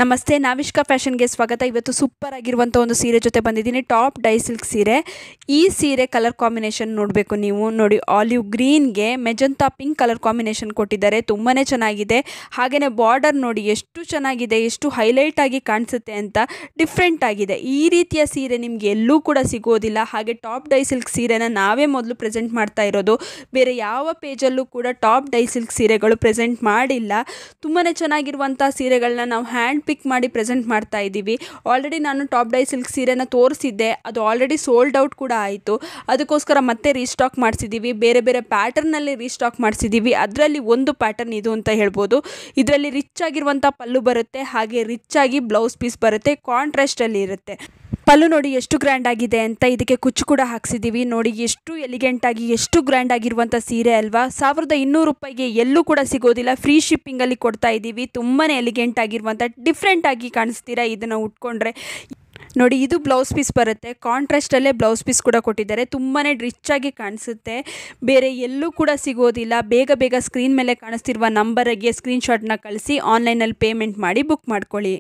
ನಮಸ್ತೆ, ನಾವಿಷ್ಕಾ ಫ್ಯಾಷನ್ಗೆ ಸ್ವಾಗತ. ಇವತ್ತು ಸೂಪರ್ ಆಗಿರುವಂಥ ಒಂದು ಸೀರೆ ಜೊತೆ ಬಂದಿದ್ದೀನಿ. ಟಾಪ್ ಡೈ ಸಿಲ್ಕ್ ಸೀರೆ. ಈ ಸೀರೆ ಕಲರ್ ಕಾಂಬಿನೇಷನ್ ನೋಡಬೇಕು ನೀವು. ನೋಡಿ, ಆಲಿವ್ ಗ್ರೀನ್ಗೆ ಮೆಜಂತಾ ಪಿಂಕ್ ಕಲರ್ ಕಾಂಬಿನೇಷನ್ ಕೊಟ್ಟಿದ್ದಾರೆ. ತುಂಬಾ ಚೆನ್ನಾಗಿದೆ. ಹಾಗೆಯೇ ಬಾರ್ಡರ್ ನೋಡಿ ಎಷ್ಟು ಚೆನ್ನಾಗಿದೆ, ಎಷ್ಟು ಹೈಲೈಟ್ ಆಗಿ ಕಾಣಿಸುತ್ತೆ ಅಂತ. ಡಿಫ್ರೆಂಟ್ ಆಗಿದೆ. ಈ ರೀತಿಯ ಸೀರೆ ನಿಮಗೆ ಎಲ್ಲೂ ಕೂಡ ಸಿಗೋದಿಲ್ಲ. ಹಾಗೆ ಟಾಪ್ ಡೈ ಸಿಲ್ಕ್ ಸೀರೆನ ನಾವೇ ಮೊದಲು ಪ್ರೆಸೆಂಟ್ ಮಾಡ್ತಾ ಇರೋದು. ಬೇರೆ ಯಾವ ಪೇಜಲ್ಲೂ ಕೂಡ ಟಾಪ್ ಡೈ ಸಿಲ್ಕ್ ಸೀರೆಗಳು ಪ್ರೆಸೆಂಟ್ ಮಾಡಿಲ್ಲ. ತುಂಬಾ ಚೆನ್ನಾಗಿರುವಂಥ ಸೀರೆಗಳನ್ನ ನಾವು ಹ್ಯಾಂಡ್ ಪಿಕ್ ಮಾಡಿ ಪ್ರೆಸೆಂಟ್ ಮಾಡ್ತಾ ಇದ್ದೀವಿ. ಆಲ್ರೆಡಿ ನಾನು ಟಾಪ್ ಡೈ ಸಿಲ್ಕ್ ಸೀರೆನ ತೋರಿಸಿದ್ದೆ, ಅದು ಆಲ್ರೆಡಿ ಸೋಲ್ಡ್ ಔಟ್ ಕೂಡ ಆಯಿತು. ಅದಕ್ಕೋಸ್ಕರ ಮತ್ತೆ ರೀಸ್ಟಾಕ್ ಮಾಡಿಸಿದ್ದೀವಿ. ಬೇರೆ ಬೇರೆ ಪ್ಯಾಟರ್ನಲ್ಲಿ ರೀಸ್ಟಾಕ್ ಮಾಡಿಸಿದ್ದೀವಿ. ಅದರಲ್ಲಿ ಒಂದು ಪ್ಯಾಟರ್ನ್ ಇದು ಅಂತ ಹೇಳ್ಬೋದು. ಇದರಲ್ಲಿ ರಿಚ್ ಆಗಿರುವಂಥ ಪಲ್ಲು ಬರುತ್ತೆ, ಹಾಗೆ ರಿಚ್ ಆಗಿ ಬ್ಲೌಸ್ ಪೀಸ್ ಬರುತ್ತೆ, ಕಾಂಟ್ರಾಸ್ಟಲ್ಲಿ ಇರುತ್ತೆ. ಪಲ್ಲು ನೋಡಿ ಎಷ್ಟು ಗ್ರ್ಯಾಂಡ್ ಆಗಿದೆ ಅಂತ. ಇದಕ್ಕೆ ಕುಚ್ಚು ಕೂಡ ಹಾಕ್ಸಿದ್ದೀವಿ. ನೋಡಿ ಎಷ್ಟು ಎಲಿಗೆಂಟ್ ಆಗಿ, ಎಷ್ಟು ಗ್ರ್ಯಾಂಡ್ ಆಗಿರುವಂಥ ಸೀರೆ ಅಲ್ವಾ. 1200 ರೂಪಾಯಿಗೆ ಎಲ್ಲೂ ಕೂಡ ಸಿಗೋದಿಲ್ಲ. ಫ್ರೀ ಶಿಪ್ಪಿಂಗಲ್ಲಿ ಕೊಡ್ತಾ ಇದ್ದೀವಿ. ತುಂಬಾ ಎಲಿಗೆಂಟ್ ಆಗಿರುವಂಥ, ಡಿಫ್ರೆಂಟ್ ಆಗಿ ಕಾಣಿಸ್ತೀರಾ ಇದನ್ನು ಉಟ್ಕೊಂಡ್ರೆ. ನೋಡಿ, ಇದು ಬ್ಲೌಸ್ ಪೀಸ್ ಬರುತ್ತೆ. ಕಾಂಟ್ರಾಸ್ಟಲ್ಲೇ ಬ್ಲೌಸ್ ಪೀಸ್ ಕೂಡ ಕೊಟ್ಟಿದ್ದಾರೆ. ತುಂಬಾ ರಿಚ್ ಆಗಿ ಕಾಣಿಸುತ್ತೆ. ಬೇರೆ ಎಲ್ಲೂ ಕೂಡ ಸಿಗೋದಿಲ್ಲ. ಬೇಗ ಬೇಗ ಸ್ಕ್ರೀನ್ ಮೇಲೆ ಕಾಣಿಸ್ತಿರುವ ನಂಬರಿಗೆ ಸ್ಕ್ರೀನ್ಶಾಟ್ನ ಕಳಿಸಿ ಆನ್ಲೈನಲ್ಲಿ ಪೇಮೆಂಟ್ ಮಾಡಿ ಬುಕ್ ಮಾಡ್ಕೊಳ್ಳಿ.